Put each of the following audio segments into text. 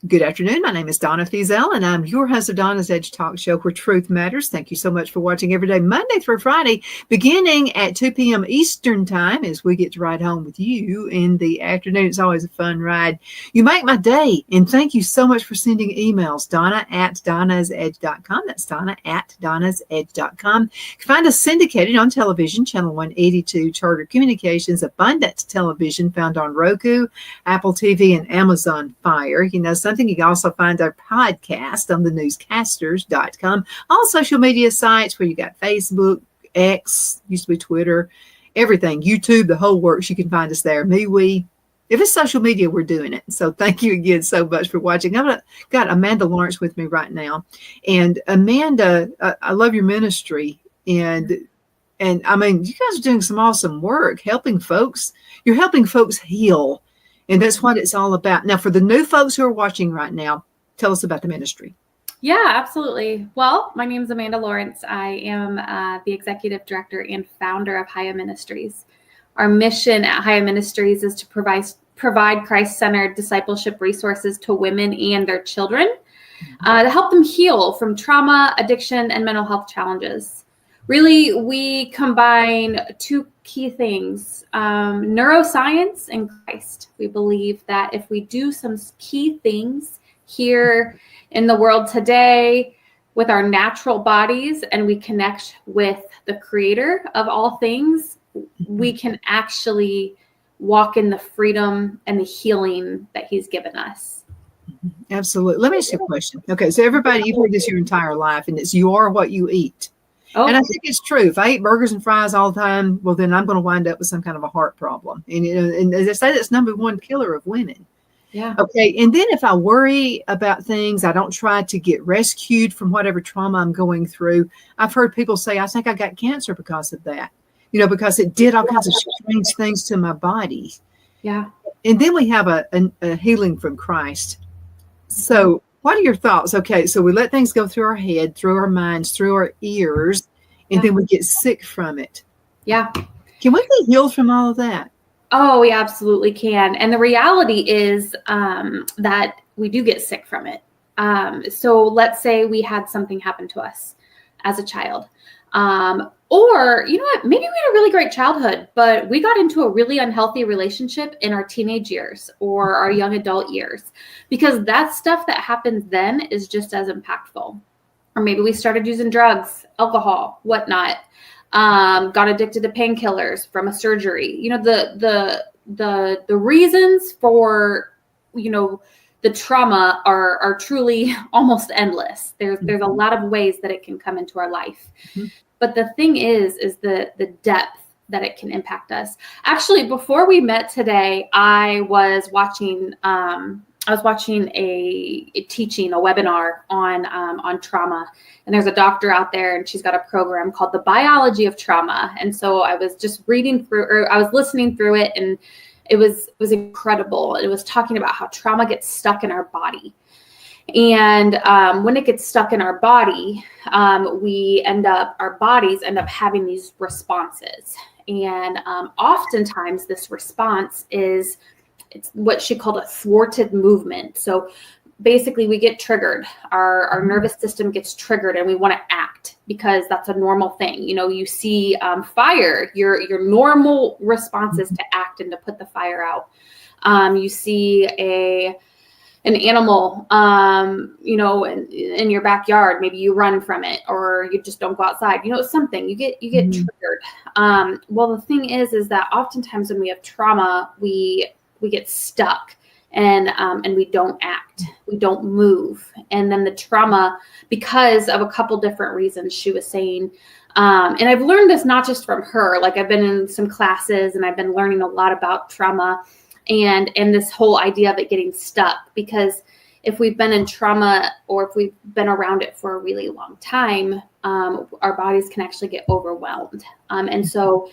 Good afternoon. My name is Donna Fiesel, and I'm your host of Donna's Edge Talk Show, where truth matters. Thank you so much for watching every day, Monday through Friday, beginning at 2 p.m. Eastern Time, as we get to ride home with you in the afternoon. It's always a fun ride. You make my day, and thank you so much for sending emails. Donna at donnasedge.com. That's Donna at donnasedge.com. You can find us syndicated on television, Channel 182, Charter Communications, Abundant Television, found on Roku, Apple TV, and Amazon Fire. You know, something you can also find our podcast on the newscasters.com. All social media sites where you got Facebook, X, used to be Twitter, everything, YouTube, the whole works. You can find us there. We. If it's social media, we're doing it. So thank you again so much for watching. I've got Amanda Lawrence with me right now. And Amanda, I love your ministry. And I mean, you guys are doing some awesome work, helping folks. You're helping folks heal. And that's what it's all about. Now, for the new folks who are watching right now, tell us about the ministry. Yeah, absolutely. Well, my name is Amanda Lawrence. I am the executive director and founder of Chayah Ministries. Our mission at Chayah Ministries is to provide Christ-centered discipleship resources to women and their children to help them heal from trauma, addiction, and mental health challenges. Really, we combine two key things, neuroscience and Christ. We believe that if we do some key things here in the world today with our natural bodies and we connect with the creator of all things, we can actually walk in the freedom and the healing that he's given us. Absolutely. Let me ask you a question. Okay, so everybody, you've heard this your entire life, and it's you are what you eat. Oh. And I think it's true. If I eat burgers and fries all the time, well, then I'm going to wind up with some kind of a heart problem. And, and as I say, that's number one killer of women. Yeah. Okay. And then if I worry about things, I don't try to get rescued from whatever trauma I'm going through. I've heard people say, I think I got cancer because of that, because it did all kinds of strange things to my body. Yeah. And then we have a healing from Christ. So what are your thoughts? Okay, so we let things go through our head, through our minds, through our ears, and then we get sick from it. Yeah. Can we be healed from all of that? Oh, we absolutely can. And the reality is that we do get sick from it. So let's say we had something happen to us as a child. Or, you know what, maybe we had a really great childhood, but we got into a really unhealthy relationship in our teenage years or our young adult years, because that stuff that happens then is just as impactful. Or maybe we started using drugs, alcohol, whatnot, got addicted to painkillers from a surgery. The reasons for, the trauma are truly almost endless. There's a lot of ways that it can come into our life. Mm-hmm. But the thing is the depth that it can impact us. Actually, before we met today, I was watching a teaching, a webinar on trauma. And there's a doctor out there, and she's got a program called The Biology of Trauma. And so I was just I was listening through it, and it was incredible. It was talking about how trauma gets stuck in our body. And when it gets stuck in our body, our bodies end up having these responses. And oftentimes this response it's what she called a thwarted movement. So basically we get triggered. Our nervous system gets triggered, and we want to act because that's a normal thing. You see fire, your normal response is to act and to put the fire out. You see an animal, in your backyard, maybe you run from it, or you just don't go outside, something you get triggered. Well, the thing is that oftentimes when we have trauma, we get stuck and we don't act, we don't move. And then the trauma, because of a couple different reasons, she was saying, and I've learned this not just from her, like I've been in some classes and I've been learning a lot about trauma and this whole idea of it getting stuck, because if we've been in trauma or if we've been around it for a really long time, our bodies can actually get overwhelmed. And so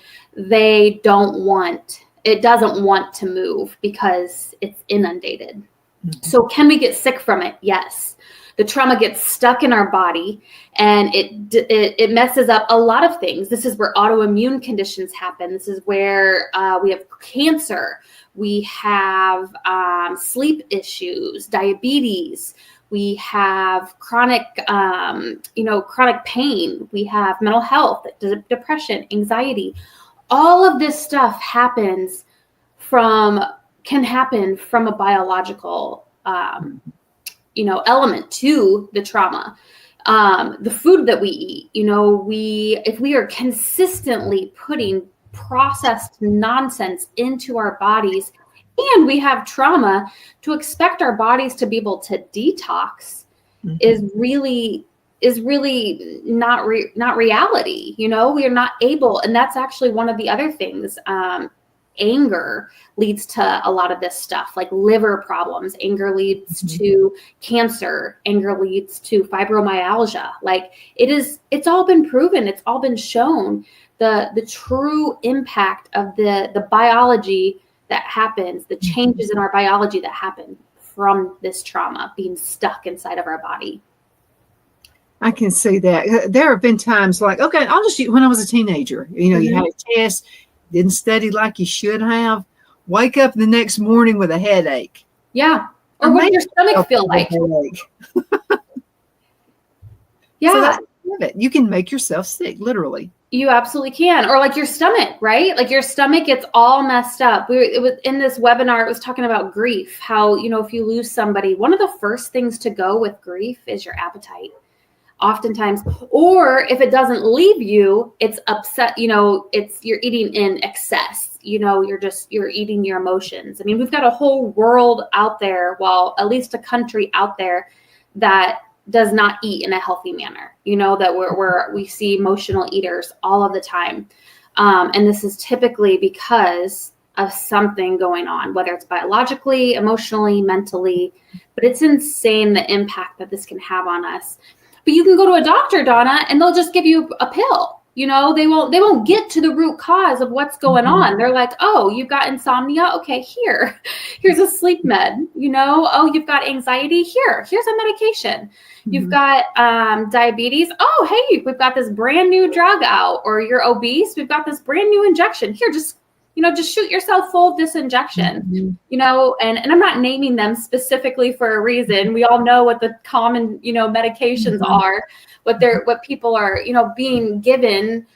it doesn't want to move because it's inundated. Mm-hmm. So can we get sick from it? Yes. The trauma gets stuck in our body, and it messes up a lot of things. This is where autoimmune conditions happen. This is where we have cancer. We have sleep issues, diabetes. We have chronic pain. We have mental health, depression, anxiety. All of this stuff can happen from a biological element to the trauma. The food that we eat, if we are consistently putting processed nonsense into our bodies, and we have trauma, to expect our bodies to be able to detox is really not reality. We are not able, and that's actually one of the other things. Anger leads to a lot of this stuff, like liver problems. Anger leads to cancer. Anger leads to fibromyalgia. Like it's all been proven. It's all been shown the true impact of the biology that happens, the changes in our biology that happen from this trauma being stuck inside of our body. I can see that. There have been times like, okay, I'll just use when I was a teenager, you had a test, didn't study like you should have, wake up the next morning with a headache. Yeah. Or what does your stomach feel like? Yeah. So you can make yourself sick, literally. You absolutely can. Or like your stomach, right? Like your stomach gets all messed up. It was in this webinar, it was talking about grief, how, if you lose somebody, one of the first things to go with grief is your appetite. Oftentimes, or if it doesn't leave you, it's upset, you're eating in excess, you're eating your emotions. I mean, we've got a whole world out there, at least a country out there that does not eat in a healthy manner, that we see emotional eaters all of the time. And this is typically because of something going on, whether it's biologically, emotionally, mentally, but it's insane the impact that this can have on us. But you can go to a doctor, Donna, and they'll just give you a pill. They won't get to the root cause of what's going on. They're like, oh, you've got insomnia. Okay, here's a sleep med. Oh, you've got anxiety. Here's a medication. You've got diabetes. Oh, hey, we've got this brand new drug out. Or you're obese. We've got this brand new injection. Here, just shoot yourself full of this injection, and I'm not naming them specifically for a reason. We all know what the common, medications are, what people are, being given.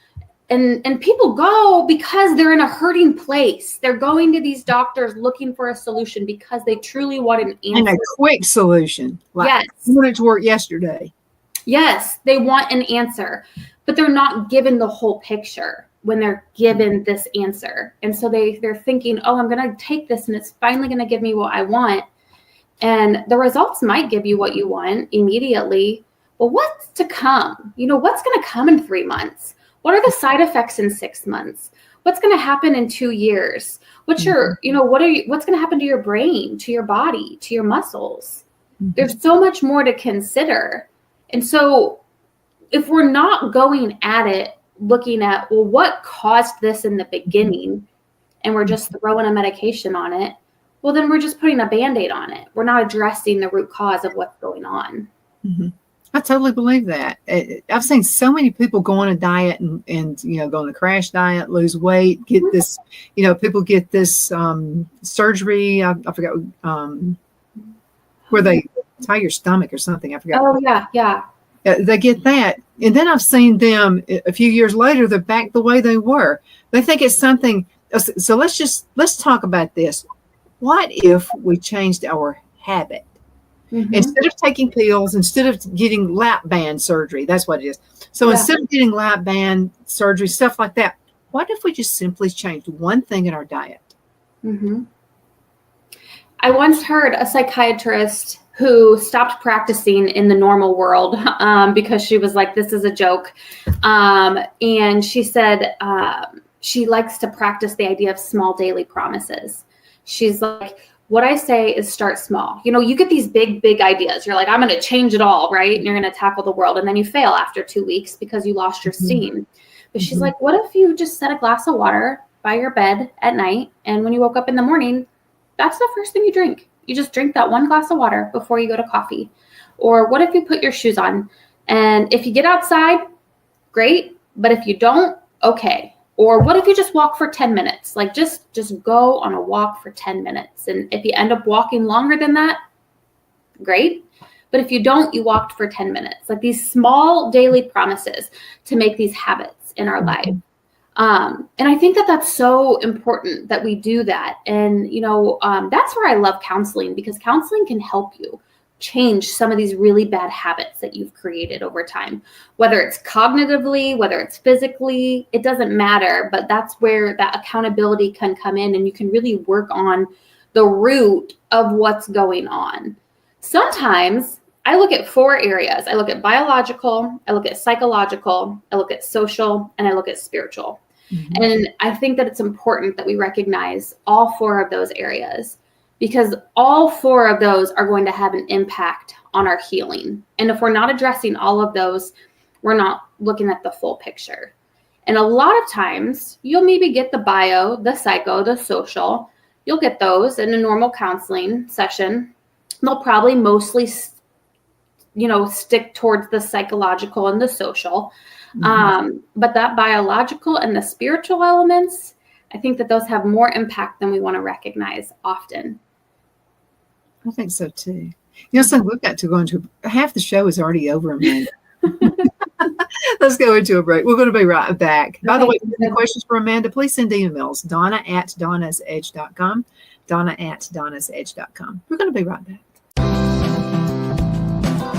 And people go because they're in a hurting place. They're going to these doctors looking for a solution because they truly want an answer. And a quick solution. Yes. I wanted to work yesterday. Yes, they want an answer, but they're not given the whole picture when they're given this answer. And so they're thinking, oh, I'm going to take this and it's finally going to give me what I want. And the results might give you what you want immediately. Well, what's to come? What's going to come in 3 months? What are the side effects in 6 months? What's going to happen in 2 years? What's going to happen to your brain, to your body, to your muscles? There's so much more to consider. And so if we're not going at it, looking at, well, what caused this in the beginning, and we're just throwing a medication on it, well, then we're just putting a Band-Aid on it. We're not addressing the root cause of what's going on. I totally believe that. I've seen so many people go on a diet and go on the crash diet, lose weight, get this, people get this surgery. I forgot where they tie your stomach or something. I forgot. Oh, yeah. They get that. And then I've seen them a few years later, they're back the way they were. They think it's something. So let's talk about this. What if we changed our habit? Instead of taking pills, instead of getting lap band surgery, that's what it is. So instead of getting lap band surgery, stuff like that, what if we just simply changed one thing in our diet? I once heard a psychiatrist who stopped practicing in the normal world because she was like, this is a joke. And she said she likes to practice the idea of small daily promises. She's like, what I say is start small. You get these big ideas. You're like, I'm going to change it all, right? And you're going to tackle the world. And then you fail after 2 weeks because you lost your steam. But she's like, what if you just set a glass of water by your bed at night? And when you woke up in the morning, that's the first thing you drink. You just drink that one glass of water before you go to coffee. Or what if you put your shoes on? And if you get outside, great. But if you don't, okay. Or what if you just walk for 10 minutes? Like just go on a walk for 10 minutes. And if you end up walking longer than that, great. But if you don't, you walked for 10 minutes. Like these small daily promises to make these habits in our life. And I think that that's so important that we do that. And, that's where I love counseling, because counseling can help you change some of these really bad habits that you've created over time, whether it's cognitively, whether it's physically, it doesn't matter. But that's where that accountability can come in, and you can really work on the root of what's going on. Sometimes I look at 4 areas. I look at biological, I look at psychological, I look at social, and I look at spiritual. Mm-hmm. And I think that it's important that we recognize all 4 of those areas, because all 4 of those are going to have an impact on our healing. And if we're not addressing all of those, we're not looking at the full picture. And a lot of times you'll maybe get the bio, the psycho, the social. You'll get those in a normal counseling session. They'll probably mostly, stick towards the psychological and the social. Mm-hmm. But that biological and the spiritual elements, I think that those have more impact than we want to recognize often. I think so too. So we've got to go into half the show is already over, Amanda. Let's go into a break. We're going to be right back. By the way, if you have any questions for Amanda, please send emails. Donna@donnasedge.com. Donna@donnasedge.com. We're going to be right back.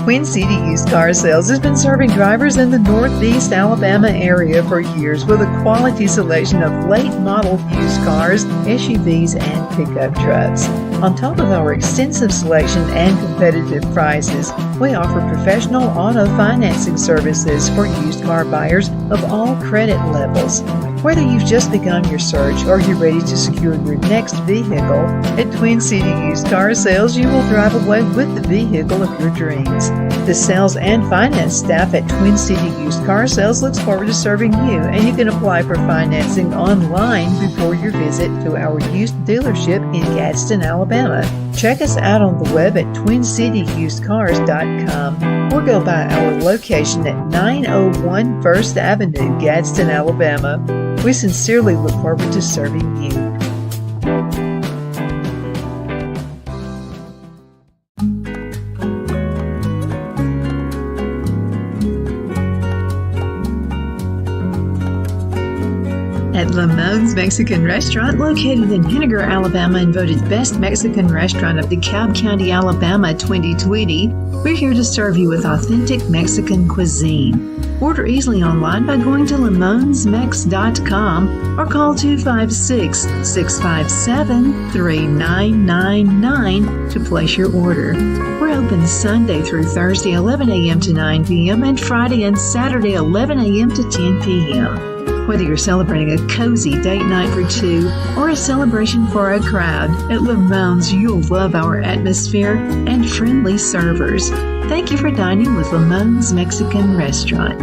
Twin City Used Car Sales has been serving drivers in the Northeast Alabama area for years with a quality selection of late model used cars, SUVs, and pickup trucks. On top of our extensive selection and competitive prices, we offer professional auto financing services for used car buyers of all credit levels. Whether you've just begun your search or you're ready to secure your next vehicle, at Twin City Used Car Sales, you will drive away with the vehicle of your dreams. The sales and finance staff at Twin City Used Car Sales looks forward to serving you, and you can apply for financing online before your visit to our used dealership in Gadsden, Alabama. Check us out on the web at twincityusedcars.com or go by our location at 901 First Avenue, Gadsden, Alabama. We sincerely look forward to serving you. At Lamone's Mexican Restaurant, located in Henniger, Alabama, and voted Best Mexican Restaurant of DeKalb County, Alabama 2020, we're here to serve you with authentic Mexican cuisine. Order easily online by going to lamonsmex.com or call 256-657-3999 to place your order. We're open Sunday through Thursday, 11 a.m. to 9 p.m. and Friday and Saturday, 11 a.m. to 10 p.m. Whether you're celebrating a cozy date night for 2 or a celebration for a crowd, at Lamone's you'll love our atmosphere and friendly servers. Thank you for dining with Lamone's Mexican Restaurant.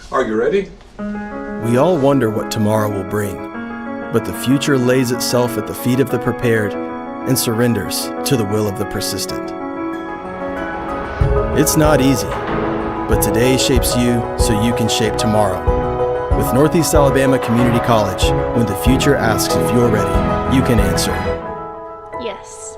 Are you ready? We all wonder what tomorrow will bring, but the future lays itself at the feet of the prepared and surrenders to the will of the persistent. It's not easy, but today shapes you so you can shape tomorrow. With Northeast Alabama Community College, when the future asks if you're ready, you can answer yes.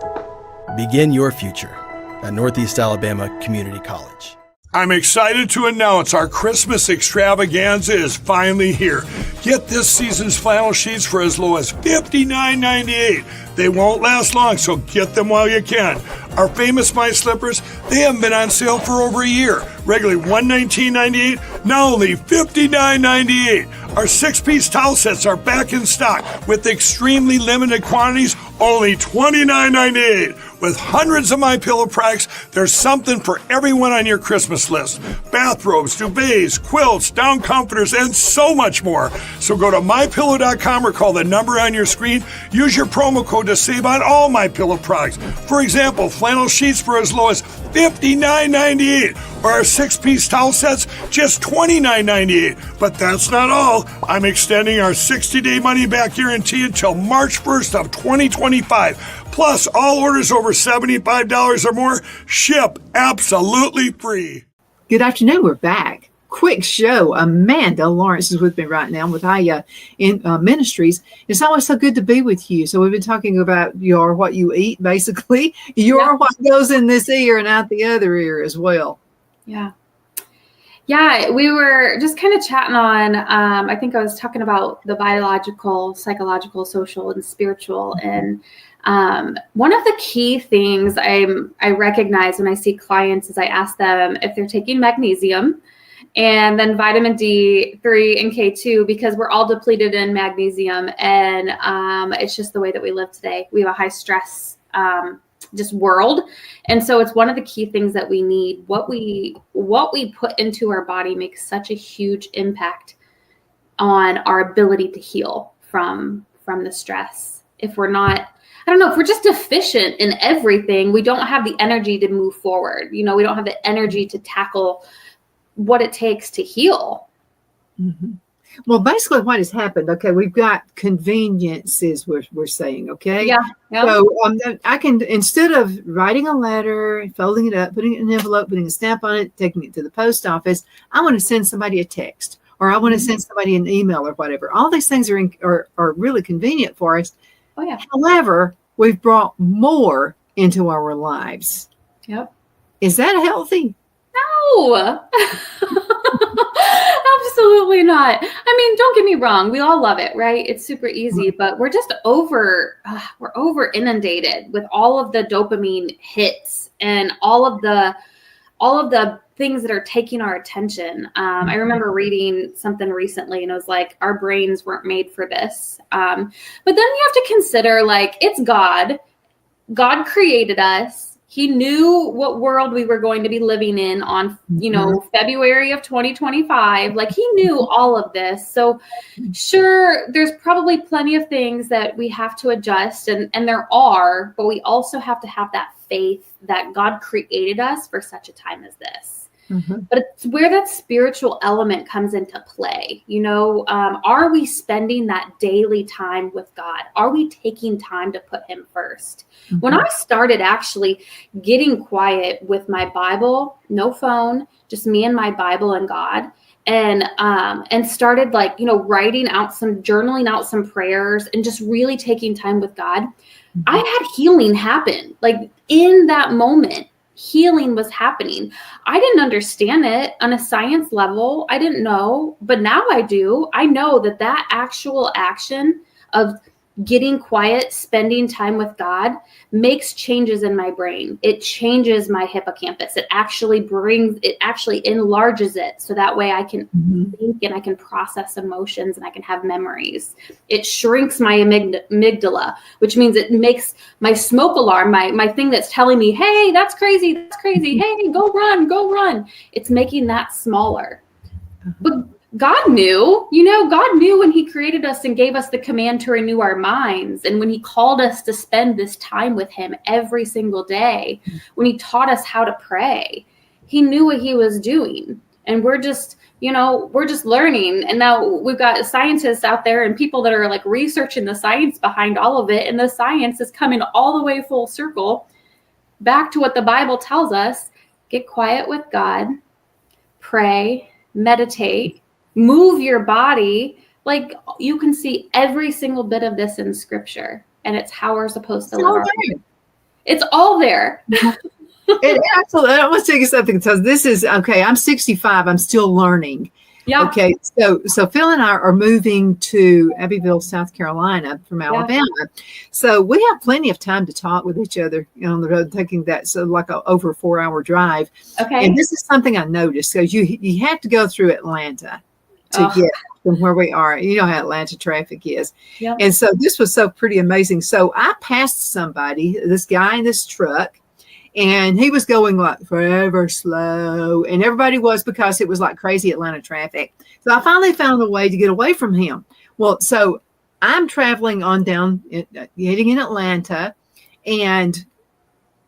Begin your future at Northeast Alabama Community College. I'm excited to announce our Christmas extravaganza is finally here. Get this season's flannel sheets for as low as $59.98. They won't last long, so get them while you can. Our famous My Slippers, they haven't been on sale for over a year. Regularly $119.98, now only $59.98. Our 6-piece towel sets are back in stock with extremely limited quantities, only $29.98. With hundreds of MyPillow products, there's something for everyone on your Christmas list. Bathrobes, duvets, quilts, down comforters, and so much more. So go to MyPillow.com or call the number on your screen. Use your promo code to save on all MyPillow products. For example, flannel sheets for as low as $59.98. Or our 6-piece towel sets, just $29.98. But that's not all. I'm extending our 60-day money-back guarantee until March 1st of 2025. Plus, all orders over $75 or more ship absolutely free. Good afternoon. We're back. Quick show. Amanda Lawrence is with me right now with Chayah in Ministries. It's always so good to be with you. So we've been talking about you're what you eat, basically. You're what goes in this ear and out the other ear as well. Yeah. Yeah, we were just kind of chatting on, I think I was talking about the biological, psychological, social, and spiritual. And one of the key things I recognize when I see clients is I ask them if they're taking magnesium and then vitamin D3 and K2, because we're all depleted in magnesium. And it's just the way that we live today. We have a high stress just world. And so it's one of the key things that we need. What we put into our body makes such a huge impact on our ability to heal from the stress. If we're not, I don't know, if we're just deficient in everything, we don't have the energy to move forward. We don't have the energy to tackle what it takes to heal. Mm-hmm. Well, basically what has happened, okay, we've got conveniences, we're saying, okay? Yeah. So I can, instead of writing a letter, folding it up, putting it in an envelope, putting a stamp on it, taking it to the post office, I want to send somebody a text, or I want to send somebody an email or whatever. All these things are really convenient for us. Oh, yeah. However, we've brought more into our lives. Yep. Is that healthy? No. Absolutely not. I mean, don't get me wrong. We all love it, right? It's super easy, but we're just we're over inundated with all of the dopamine hits and all of the things that are taking our attention. I remember reading something recently and it was like, our brains weren't made for this. But then you have to consider, like, it's God. God created us. He knew what world we were going to be living in on, February of 2025. Like, he knew all of this. So sure, there's probably plenty of things that we have to adjust, and there are, but we also have to have that faith that God created us for such a time as this. Mm-hmm. But it's where that spiritual element comes into play. Are we spending that daily time with God? Are we taking time to put him first? Mm-hmm. When I started actually getting quiet with my Bible, no phone, just me and my Bible and God, and started journaling out some prayers and just really taking time with God, mm-hmm. I had healing happen. Like, in that moment, healing was happening. I didn't understand it on a science level. I didn't know, but now I do. I know that actual action of getting quiet, spending time with God makes changes in my brain. It changes my hippocampus. It actually enlarges it. So that way I can think and I can process emotions and I can have memories. It shrinks my amygdala, which means it makes my smoke alarm, my thing that's telling me, hey, that's crazy. That's crazy. Hey, go run. It's making that smaller. But God knew, God knew when he created us and gave us the command to renew our minds. And when he called us to spend this time with him every single day, when he taught us how to pray, he knew what he was doing. And we're just learning. And now we've got scientists out there and people that are like researching the science behind all of it. And the science is coming all the way full circle back to what the Bible tells us. Get quiet with God, pray, meditate, move your body. Like, you can see every single bit of this in scripture, and it's how we're supposed to live our life. It's all there. It absolutely. I want to tell you something, because this is okay. I'm 65. I'm still learning. Yeah. Okay. So Phil and I are moving to Abbeville, South Carolina from Alabama. Yeah. So we have plenty of time to talk with each other on the road, taking that over a 4-hour drive. Okay. And this is something I noticed. So you have to go through Atlanta to get from where we are. You know how Atlanta traffic is. Yep. And so this was so pretty amazing. So I passed this guy in this truck, and he was going like forever slow, and everybody was, because it was like crazy Atlanta traffic. So I finally found a way to get away from him. Well, so I'm traveling on down, heading in Atlanta, and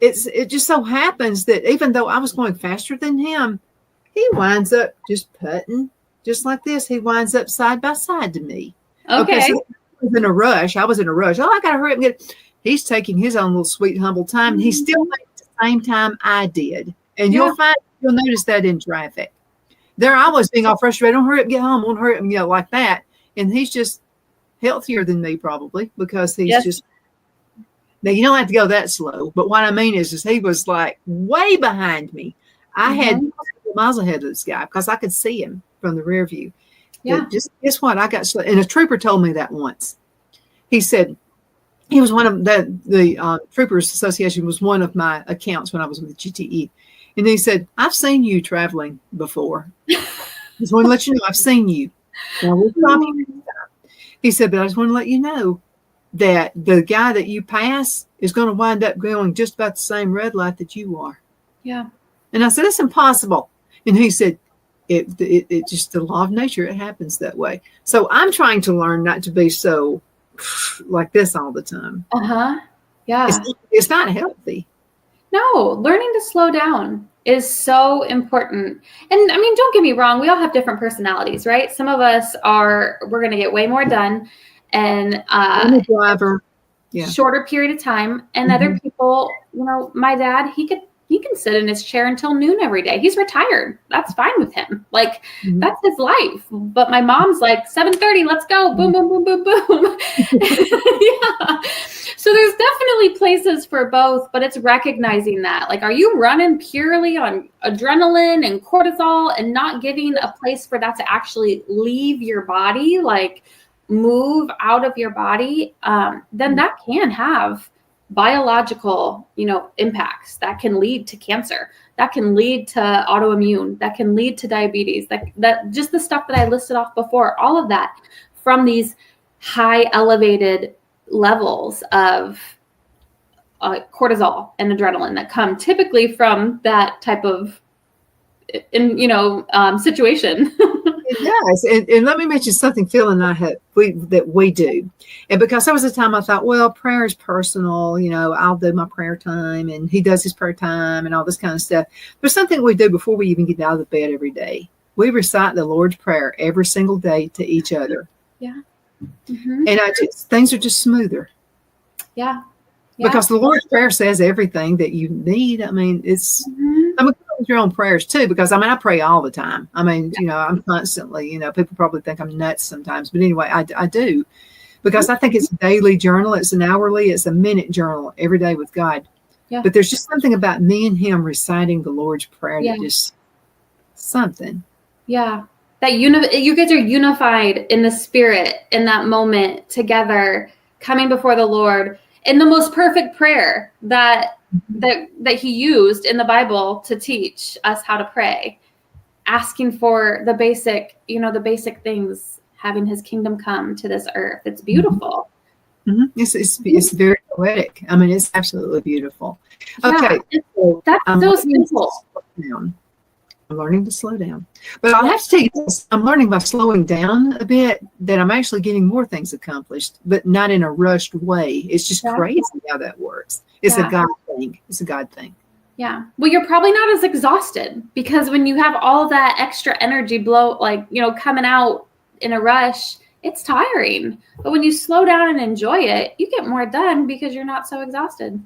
it just so happens that even though I was going faster than him, he winds up just putting just like this. He winds up side by side to me. Okay. So I was in a rush. Oh, I got to hurry up and get. He's taking his own little sweet, humble time, and he still made it at the same time I did. And you'll notice that in traffic. There I was being all frustrated. Don't hurry up and get home. Won't hurry up and like that. And he's just healthier than me probably because he's just. Now, you don't have to go that slow, but what I mean is he was like way behind me. I had miles ahead of this guy because I could see him from the rear view. Yeah. But just guess what? I got slow. And a trooper told me that once. He said he was one of the Troopers Association was one of my accounts when I was with GTE. And he said, I've seen you traveling before. Just want to let you know I've seen you. Now, we'll stop you next time. He said, but I just want to let you know that the guy that you pass is going to wind up going just about the same red light that you are. Yeah. And I said, it's impossible. And he said, it just the law of nature. It happens that way. So I'm trying to learn not to be so like this all the time. Yeah. It's not healthy. No, learning to slow down is so important. And I mean, don't get me wrong. We all have different personalities, right? Some of us we're going to get way more done. And I'm a driver. Yeah. Shorter period of time. And other people, my dad, he can sit in his chair until noon every day. He's retired. That's fine with him. Like that's his life. But my mom's like 7:30, let's go. Boom, boom, boom, boom, boom. Yeah. So there's definitely places for both, but it's recognizing that. Like, are you running purely on adrenaline and cortisol and not giving a place for that to actually leave your body? Like, move out of your body, then that can have biological, impacts that can lead to cancer, that can lead to autoimmune, that can lead to diabetes, that just the stuff that I listed off before, all of that from these high elevated levels of cortisol and adrenaline that come typically from that type of situation. It does. And let me mention something Phil and I that we do. And because there was a time I thought, well, prayer is personal, I'll do my prayer time and he does his prayer time and all this kind of stuff. There's something we do before we even get out of the bed every day. We recite the Lord's Prayer every single day to each other. Yeah. And things are just smoother. Yeah. Because the Lord's Prayer says everything that you need. I mean, it's with your own prayers too, because I pray all the time. I'm constantly, people probably think I'm nuts sometimes, but anyway, I do, because I think it's a daily journal. It's an hourly, it's a minute journal every day with God. Yeah. But there's just something about me and him reciting the Lord's Prayer that just something. Yeah. That you guys are unified in the spirit in that moment together, coming before the Lord in the most perfect prayer that he used in the Bible to teach us how to pray, asking for the basic things, having his kingdom come to this earth. It's beautiful. Mm-hmm. It's very poetic. It's absolutely beautiful. Okay. That's so simple. I'm learning to slow down. But I'll have to tell you this, I'm learning by slowing down a bit that I'm actually getting more things accomplished, but not in a rushed way. It's just crazy how that works. It's a God thing. It's a God thing. Yeah. Well, you're probably not as exhausted because when you have all that extra energy coming out in a rush, it's tiring. But when you slow down and enjoy it, you get more done because you're not so exhausted.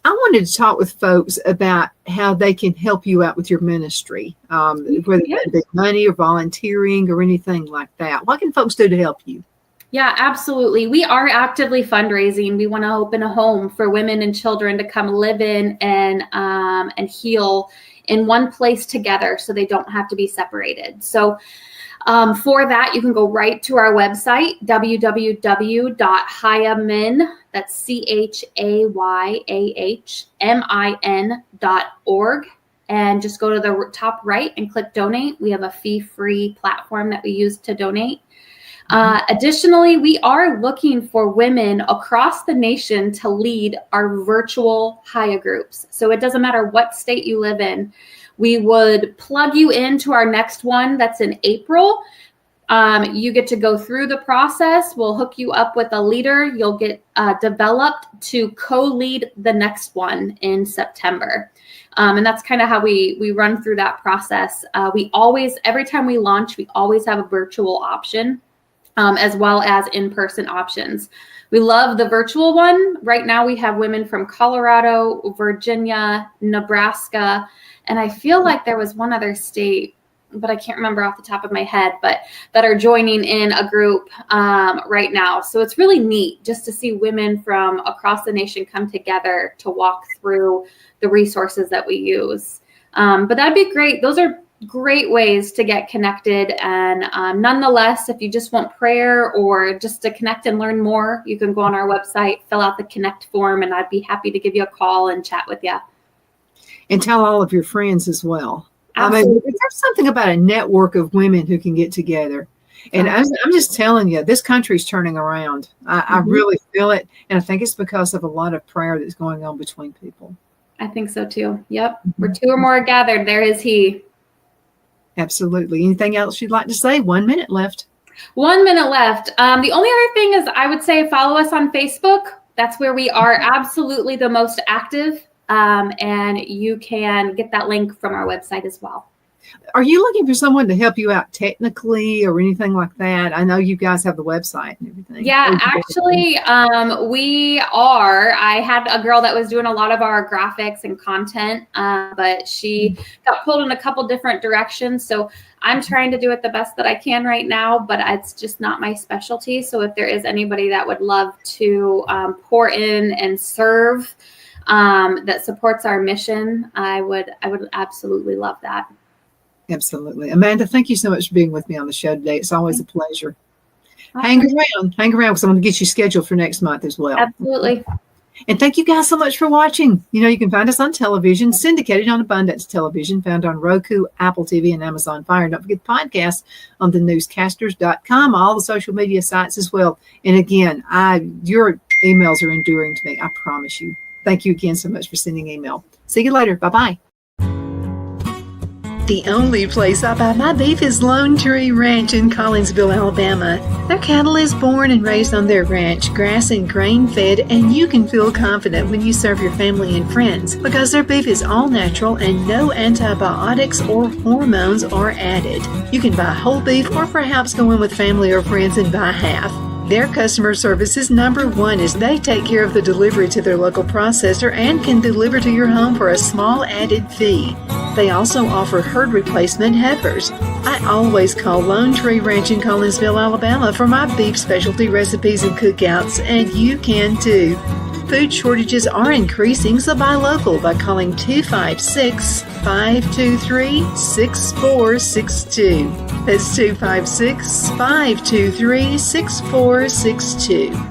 I wanted to talk with folks about how they can help you out with your ministry, whether it be money or volunteering or anything like that. What can folks do to help you? Yeah, absolutely. We are actively fundraising. We want to open a home for women and children to come live in and heal in one place together so they don't have to be separated. So for that, you can go right to our website, www.chayahmin, that's CHAYAHMIN.org, and just go to the top right and click donate. We have a fee-free platform that we use to donate. Additionally, we are looking for women across the nation to lead our virtual Chayah groups. So it doesn't matter what state you live in. We would plug you into our next one that's in April. You get to go through the process. We'll hook you up with a leader. You'll get developed to co-lead the next one in September. And that's kind of how we run through that process. We always, every time we launch, we always have a virtual option, as well as in-person options. We love the virtual one. Right now we have women from Colorado, Virginia, Nebraska, and I feel like there was one other state, but I can't remember off the top of my head, but that are joining in a group right now. So it's really neat just to see women from across the nation come together to walk through the resources that we use. But that'd be great. Those are great ways to get connected. And nonetheless, if you just want prayer or just to connect and learn more, you can go on our website, fill out the connect form, and I'd be happy to give you a call and chat with you. And tell all of your friends as well. Absolutely. I mean, there's something about a network of women who can get together. And I'm just telling you, this country's turning around. I really feel it. And I think it's because of a lot of prayer that's going on between people. I think so too. Yep. Where two or more are gathered, there is he. Absolutely. Anything else you'd like to say? 1 minute left. 1 minute left. The only other thing is I would say follow us on Facebook. That's where we are absolutely the most active. And you can get that link from our website as well. Are you looking for someone to help you out technically or anything like that? I know you guys have the website and everything. Yeah, actually, we are. I had a girl that was doing a lot of our graphics and content, but she got pulled in a couple different directions. So I'm trying to do it the best that I can right now, but it's just not my specialty. So if there is anybody that would love to pour in and serve, that supports our mission, I would absolutely love that. Absolutely. Amanda, thank you so much for being with me on the show today. It's always a pleasure. Hang around because I'm going to get you scheduled for next month as well. Absolutely. And thank you guys so much for watching. You know, you can find us on television, syndicated on Abundance Television, found on Roku, Apple TV, and Amazon Fire. And don't forget the podcast on thenewscasters.com, all the social media sites as well. And again, your emails are enduring to me. I promise you. Thank you again so much for sending email. See you later. Bye-bye. The only place I buy my beef is Lone Tree Ranch in Collinsville, Alabama. Their cattle is born and raised on their ranch, grass and grain fed, and you can feel confident when you serve your family and friends because their beef is all natural and no antibiotics or hormones are added. You can buy whole beef or perhaps go in with family or friends and buy half. Their customer service is number one as they take care of the delivery to their local processor and can deliver to your home for a small added fee. They also offer herd replacement heifers. I always call Lone Tree Ranch in Collinsville, Alabama for my beef specialty recipes and cookouts, and you can too. Food shortages are increasing, so buy local by calling 256-523-6462. That's 256-523-6462.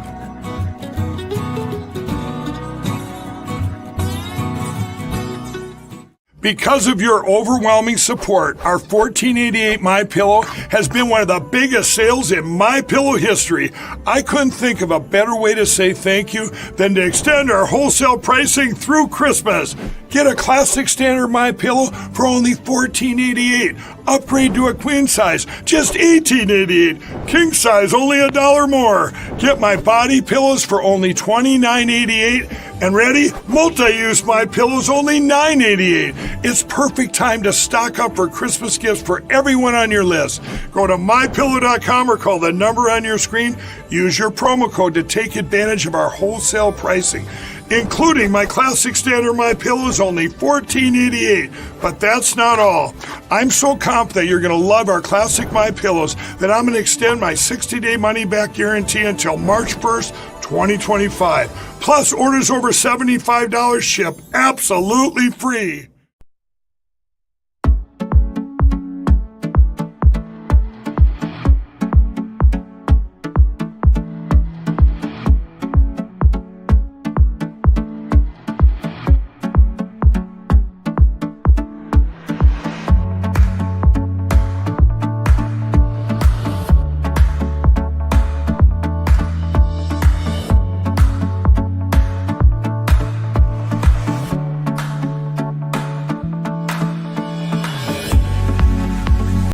Because of your overwhelming support, our $14.88 MyPillow has been one of the biggest sales in MyPillow history. I couldn't think of a better way to say thank you than to extend our wholesale pricing through Christmas. Get a classic standard MyPillow for only $14.88. Upgrade to a queen size, just $18.88. King size, only $1 more. Get my body pillows for only $29.88. And ready? Multi-use MyPillows, only $9.88. It's perfect time to stock up for Christmas gifts for everyone on your list. Go to MyPillow.com or call the number on your screen. Use your promo code to take advantage of our wholesale pricing. Including my classic standard MyPillows, only $14.88. But that's not all. I'm so confident you're going to love our classic MyPillows that I'm going to extend my 60-day money-back guarantee until March 1st, 2025. Plus, orders over $75 ship absolutely free.